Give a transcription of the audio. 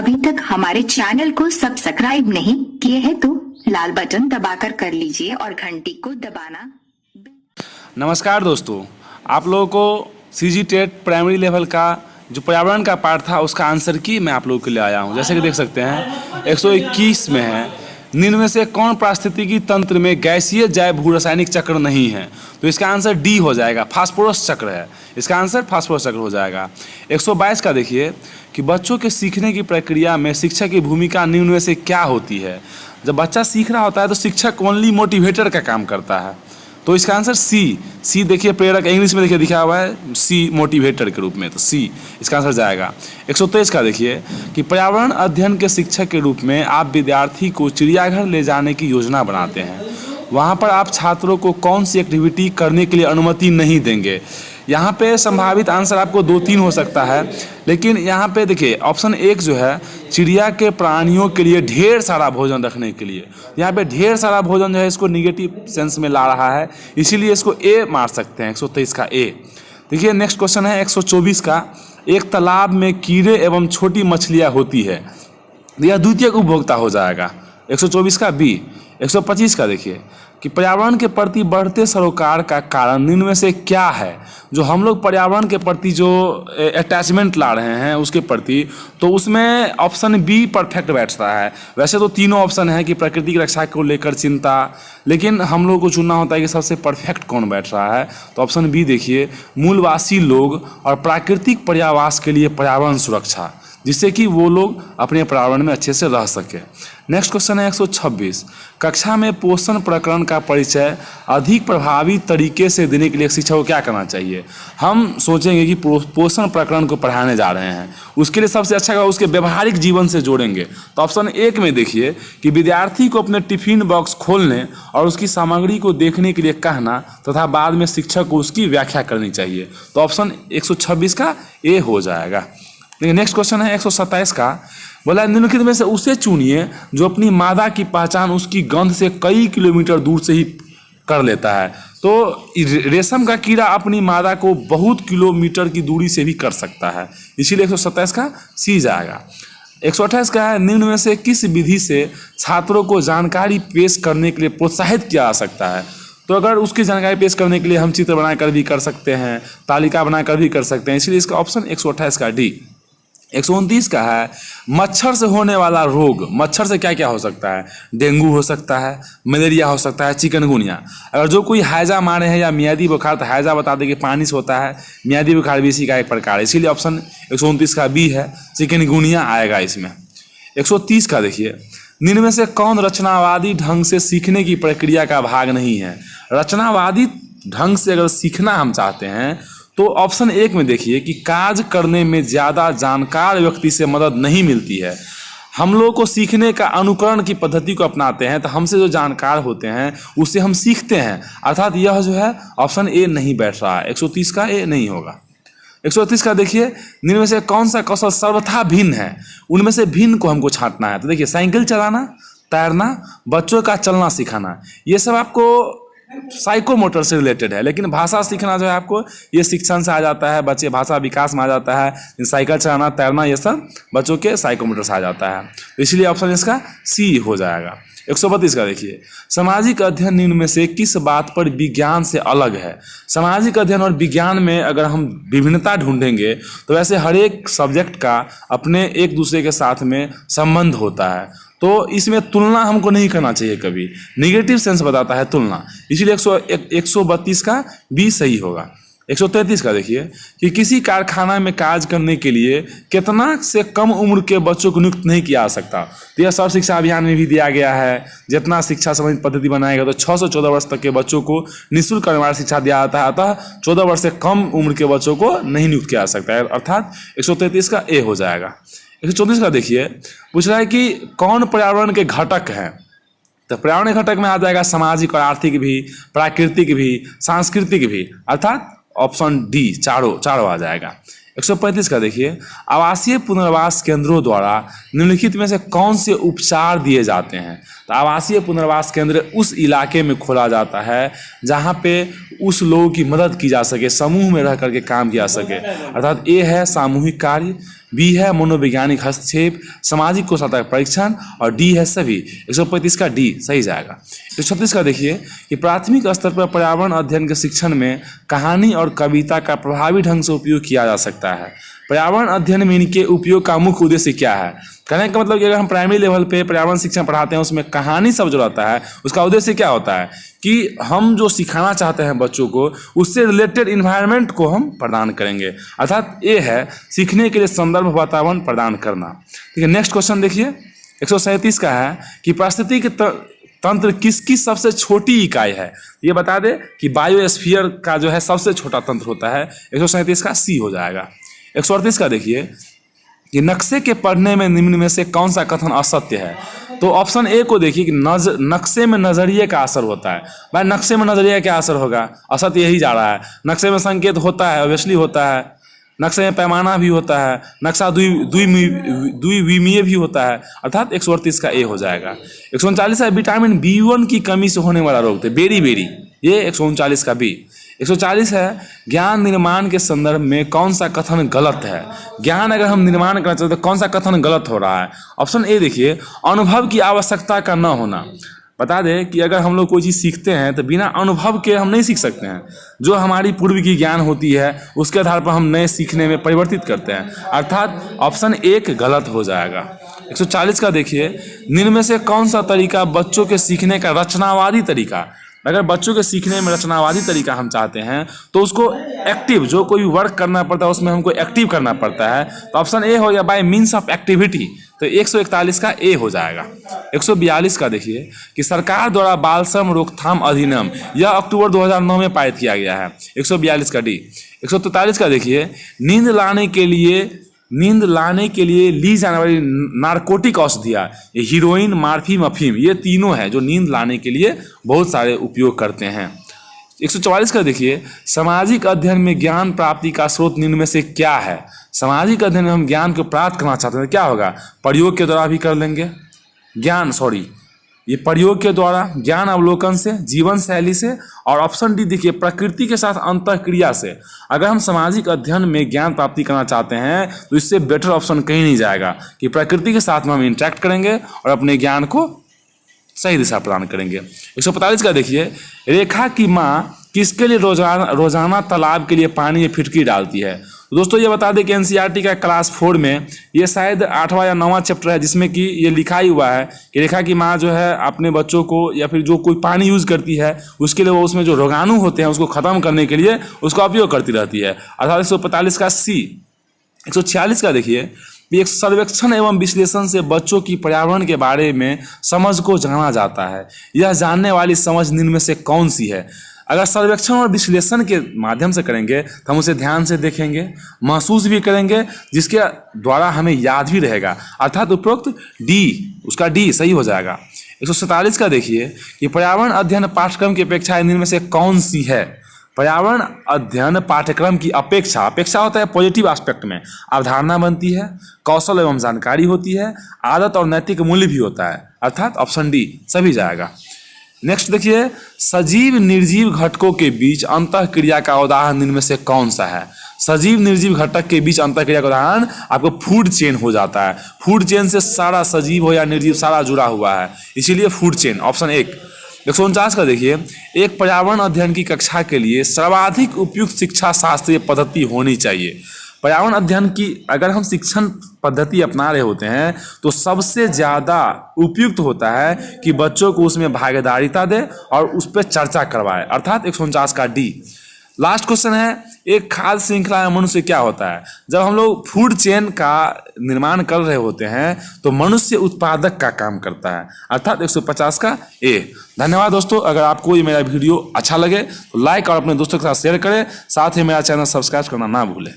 अभी तक हमारे चैनल को सब्सक्राइब नहीं किए हैं तो लाल बटन दबाकर कर लीजिए और घंटी को दबाना। नमस्कार दोस्तों, आप लोगों को सीजी टेट प्राइमरी लेवल का जो पर्यावरण का पार्ट था उसका आंसर की मैं आप लोगों के लिए आया हूं। जैसे कि देख सकते हैं 121 में है, निम्न में से कौन पारिस्थितिकी तंत्र में गैसीय जैव भू रासायनिक चक्र नहीं है? तो इसका आंसर डी हो जाएगा, फास्फोरस चक्र है। इसका आंसर फास्फोरस चक्र हो जाएगा। 122 का देखिए कि बच्चों के सीखने की प्रक्रिया में शिक्षक की भूमिका निम्न में से क्या होती है? जब बच्चा सीख रहा होता है तो शिक्षक ओनली मोटिवेटर का काम करता है, तो इसका आंसर सी देखिए, प्रेरक इंग्लिश में देखिए लिखा हुआ है सी, मोटिवेटर के रूप में, तो सी इसका आंसर जाएगा। 123 का देखिए कि पर्यावरण अध्ययन के शिक्षक के रूप में आप विद्यार्थी को चिड़ियाघर ले जाने की योजना बनाते हैं, वहाँ पर आप छात्रों को कौन सी एक्टिविटी करने के लिए अनुमति नहीं देंगे? यहाँ पे संभावित आंसर आपको 2-3 हो सकता है, लेकिन यहाँ पे देखिए ऑप्शन 1 जो है चिड़िया के प्राणियों के लिए ढेर सारा भोजन रखने के लिए, यहाँ पे ढेर सारा भोजन जो है इसको निगेटिव सेंस में ला रहा है, इसीलिए इसको ए मार सकते हैं, 123 का ए। देखिए नेक्स्ट क्वेश्चन है 124 का, एक तालाब में कीड़े एवं छोटी मछलियाँ होती है, यह द्वितीयक उपभोक्ता हो जाएगा, 124 का बी। 125 का देखिए कि पर्यावरण के प्रति बढ़ते सरोकार का कारण निम्न में से क्या है? जो हम लोग पर्यावरण के प्रति जो अटैचमेंट ला रहे हैं उसके प्रति, तो उसमें ऑप्शन बी परफेक्ट बैठता है। वैसे तो तीनों ऑप्शन है कि प्रकृति की रक्षा को लेकर चिंता, लेकिन हम लोग को चुनना होता है कि सबसे परफेक्ट कौन बैठ रहा है, तो ऑप्शन बी देखिए, मूलवासी लोग और प्राकृतिक पर्यावास के लिए पर्यावरण सुरक्षा, जिससे कि वो लोग अपने पर्यावरण में अच्छे से रह सके। नेक्स्ट क्वेश्चन है 126, कक्षा में पोषण प्रकरण का परिचय अधिक प्रभावी तरीके से देने के लिए शिक्षक को क्या करना चाहिए? हम सोचेंगे कि पोषण प्रकरण को पढ़ाने जा रहे हैं, उसके लिए सबसे अच्छा होगा उसके व्यवहारिक जीवन से जोड़ेंगे। तो ऑप्शन 1 में देखिए कि विद्यार्थी को अपने टिफिन बॉक्स खोलने और उसकी सामग्री को देखने के लिए कहना तथा बाद में शिक्षक को उसकी व्याख्या करनी चाहिए, तो ऑप्शन 126 का ए हो जाएगा। देखिए नेक्स्ट क्वेश्चन है 127 का, बोला निम्नलिखित में से उसे चुनिए जो अपनी मादा की पहचान उसकी गंध से कई किलोमीटर दूर से ही कर लेता है। तो रेशम का कीड़ा अपनी मादा को बहुत किलोमीटर की दूरी से भी कर सकता है, इसीलिए 127 का सी जाएगा। 128 का है, निम्न में से किस विधि से छात्रों को जानकारी पेश करने के लिए प्रोत्साहित किया जा सकता है? तो अगर उसकी जानकारी पेश करने के लिए हम चित्र बनाकर भी कर सकते हैं, तालिका बनाकर भी कर सकते हैं, इसलिए इसका ऑप्शन 128 का डी। 129 का है, मच्छर से होने वाला रोग, मच्छर से क्या क्या हो सकता है? डेंगू हो सकता है, मलेरिया हो सकता है, चिकनगुनिया। अगर जो कोई हैजा मारे हैं या मियादी बुखार, तो हैजा बता दें कि पानी से होता है, मियादी बुखार भी इसी का एक प्रकार है, इसीलिए ऑप्शन 129 का बी है, चिकनगुनिया आएगा इसमें। 130 का देखिए, निम्न में से कौन रचनावादी ढंग से सीखने की प्रक्रिया का भाग नहीं है? रचनावादी ढंग से अगर सीखना हम चाहते हैं तो ऑप्शन 1 में देखिए कि कार्य करने में ज़्यादा जानकार व्यक्ति से मदद नहीं मिलती है। हम लोग को सीखने का अनुकरण की पद्धति को अपनाते हैं, तो हमसे जो जानकार होते हैं उससे हम सीखते हैं, अर्थात यह जो है ऑप्शन ए नहीं बैठ रहा है, 130 का ए नहीं होगा। 130 का देखिए, निम्न में से कौन सा कौशल सर्वथा भिन्न है? उनमें से भिन्न को हमको छांटना है। तो देखिए साइकिल चलाना, तैरना, बच्चों का चलना सिखाना, ये सब आपको साइकोमोटर से रिलेटेड है, लेकिन भाषा सीखना जो है आपको ये शिक्षण से आ जाता है, बच्चे भाषा विकास में आ जाता है। साइकिल चलाना, तैरना, ये सब बच्चों के साइकोमोटर से आ जाता है, तो इसलिए ऑप्शन इसका सी हो जाएगा। 132 का देखिए, सामाजिक अध्ययन निम्न में से किस बात पर विज्ञान से अलग है? सामाजिक अध्ययन और विज्ञान में अगर हम विभिन्नता ढूंढेंगे तो वैसे हर एक सब्जेक्ट का अपने एक दूसरे के साथ में संबंध होता है, तो इसमें तुलना हमको नहीं करना चाहिए कभी, निगेटिव सेंस बताता है तुलना, इसीलिए 132 का बी सही होगा। 133 का देखिए कि किसी कारखाना में कार्य करने के लिए कितना से कम उम्र के बच्चों को नियुक्त नहीं किया जा सकता? तो यह सर्व शिक्षा अभियान में भी दिया गया है, जितना शिक्षा संबंधित पद्धति बनाएगा तो 6 से 14 वर्ष तक के बच्चों को निःशुल्क अनिवार्य शिक्षा दिया जाता है, अतः 14 वर्ष से कम उम्र के बच्चों को नहीं नियुक्त किया जा सकता है, अर्थात 133 का ए हो जाएगा। 134 का देखिए, पूछ रहा है कि कौन पर्यावरण के घटक हैं? तो पर्यावरण घटक में आ जाएगा सामाजिक और आर्थिक भी, प्राकृतिक भी, सांस्कृतिक भी, अर्थात ऑप्शन डी चारों आ जाएगा। 135 का देखिए, आवासीय पुनर्वास केंद्रों द्वारा निम्नलिखित में से कौन से उपचार दिए जाते हैं? तो आवासीय पुनर्वास केंद्र उस इलाके में खोला जाता है जहाँ पे उस लोगों की मदद की जा सके, समूह में रह करके काम किया सके, अर्थात ए है सामूहिक कार्य, बी है मनोवैज्ञानिक हस्तक्षेप, सामाजिक कुशलता का परीक्षण, और डी है सभी। 135 का डी सही जाएगा। 136 का देखिए कि प्राथमिक स्तर पर पर्यावरण अध्ययन के शिक्षण में कहानी और कविता का प्रभावी ढंग से उपयोग किया जा सकता है। पर्यावरण अध्ययन में इनके उपयोग का मुख्य उद्देश्य क्या है? कहने का मतलब कि अगर हम प्राइमरी लेवल पे पर्यावरण शिक्षण पढ़ाते हैं, उसमें कहानी सब जो रहता है, उसका उद्देश्य क्या होता है कि हम जो सिखाना चाहते हैं बच्चों को, उससे रिलेटेड इन्वायरमेंट को हम प्रदान करेंगे। अर्थात ये है सीखने के लिए संदर्भ वातावरण प्रदान करना। ठीक है, नेक्स्ट क्वेश्चन देखिए 137 का है कि पारिस्थितिकी तंत्र किसकी सबसे छोटी इकाई है? ये बता दे कि बायोस्फीयर का जो है सबसे छोटा तंत्र होता है। 137 का सी हो जाएगा। 138 का देखिए कि नक्शे के पढ़ने में निम्न में से कौन सा कथन असत्य है? तो ऑप्शन ए को देखिए कि नक्शे में नजरिए का असर होता है। भाई नक्शे में नजरिए क्या असर होगा? असत्य यही जा रहा है। नक्शे में संकेत होता है, ऑब्वियसली होता है। नक्शे में पैमाना भी होता है, नक्शा द्विविमीय भी होता है। अर्थात 138 का ए हो जाएगा। 139 है विटामिन B1 की कमी से होने वाला रोग थे बेरी बेरी, ये 139 का बी। 140 है ज्ञान निर्माण के संदर्भ में कौन सा कथन गलत है? ज्ञान अगर हम निर्माण करना चाहते हैं तो कौन सा कथन गलत हो रहा है? ऑप्शन ए देखिए अनुभव की आवश्यकता का न होना। बता दें कि अगर हम लोग कोई चीज़ सीखते हैं तो बिना अनुभव के हम नहीं सीख सकते हैं। जो हमारी पूर्व की ज्ञान होती है उसके आधार पर हम नए सीखने में परिवर्तित करते हैं। अर्थात ऑप्शन एक गलत हो जाएगा। 140 का देखिए निम्न में से कौन सा तरीका बच्चों के सीखने का रचनावादी तरीका? अगर बच्चों के सीखने में रचनावादी तरीका हम चाहते हैं तो उसको एक्टिव, जो कोई वर्क करना पड़ता है उसमें हमको एक्टिव करना पड़ता है। तो ऑप्शन ए हो गया बाय मीन्स ऑफ एक्टिविटी, तो 141 का ए हो जाएगा। 142 का देखिए कि सरकार द्वारा बाल श्रम रोकथाम अधिनियम यह अक्टूबर 2009 में पारित किया गया है। 142 का डी। 143 का देखिए नींद लाने के लिए ली जाने वाली नारकोटिक औषधियाँ, ये हीरोइन, मार्फीन, अफीम, ये तीनों हैं जो नींद लाने के लिए बहुत सारे उपयोग करते हैं। 144 का देखिए सामाजिक अध्ययन में ज्ञान प्राप्ति का स्रोत निम्न में से क्या है? सामाजिक अध्ययन में हम ज्ञान को प्राप्त करना चाहते हैं क्या होगा? प्रयोग के द्वारा भी कर लेंगे ये प्रयोग के द्वारा, ज्ञान अवलोकन से, जीवन शैली से, और ऑप्शन डी देखिए प्रकृति के साथ अंतःक्रिया से। अगर हम सामाजिक अध्ययन में ज्ञान प्राप्ति करना चाहते हैं तो इससे बेटर ऑप्शन कहीं नहीं जाएगा कि प्रकृति के साथ में हम इंटरेक्ट करेंगे और अपने ज्ञान को सही दिशा प्रदान करेंगे। 145 का देखिए रेखा की माँ किसके लिए रोजाना तालाब के लिए पानी में फिटकी डालती है? तो दोस्तों ये बता दें कि एनसीईआरटी का क्लास 4 में ये शायद 8वां या 9वां चैप्टर है जिसमें कि ये लिखा ही हुआ है कि रेखा की माँ जो है अपने बच्चों को या फिर जो कोई पानी यूज़ करती है उसके लिए वो उसमें जो रोगाणु होते हैं उसको ख़त्म करने के लिए उसका उपयोग करती रहती है। अर्थात 145 का सी। 146 का देखिए एक सर्वेक्षण एवं विश्लेषण से बच्चों की पर्यावरण के बारे में समझ को जाना जाता है। यह जानने वाली समझ निम्न में से कौन सी है? अगर सर्वेक्षण और विश्लेषण के माध्यम से करेंगे तो हम उसे ध्यान से देखेंगे, महसूस भी करेंगे, जिसके द्वारा हमें याद भी रहेगा। अर्थात उपरोक्त डी, उसका डी सही हो जाएगा। 147 का देखिए कि पर्यावरण अध्ययन पाठ्यक्रम की अपेक्षा निम्न में से कौन सी है? पर्यावरण अध्ययन पाठ्यक्रम की अपेक्षा होता है पॉजिटिव एस्पेक्ट में, अवधारणा बनती है, कौशल एवं जानकारी होती है, आदत और नैतिक मूल्य भी होता है। अर्थात ऑप्शन डी सभी जाएगा। नेक्स्ट देखिए सजीव निर्जीव घटकों के बीच अंतःक्रिया का उदाहरण निम्न में से कौन सा है? सजीव निर्जीव घटक के बीच अंतःक्रिया का उदाहरण आपको फूड चेन हो जाता है। फूड चेन से सारा सजीव हो या निर्जीव सारा जुड़ा हुआ है, इसीलिए फूड चेन ऑप्शन एक। 149 का देखिए एक पर्यावरण अध्ययन की कक्षा के लिए सर्वाधिक उपयुक्त शिक्षा शास्त्रीय पद्धति होनी चाहिए। पर्यावरण अध्ययन की अगर हम शिक्षण पद्धति अपना रहे होते हैं तो सबसे ज़्यादा उपयुक्त होता है कि बच्चों को उसमें भागीदारिता दे और उस पर चर्चा करवाए। अर्थात 149 का डी। लास्ट क्वेश्चन है एक खाद्य श्रृंखला में मनुष्य क्या होता है? जब हम लोग फूड चेन का निर्माण कर रहे होते हैं तो मनुष्य उत्पादक का काम करता है। अर्थात 150 का ए। धन्यवाद दोस्तों। अगर आपको ये मेरा वीडियो अच्छा लगे तो लाइक और अपने दोस्तों के साथ शेयर करें, साथ ही मेरा चैनल सब्सक्राइब करना ना भूलें।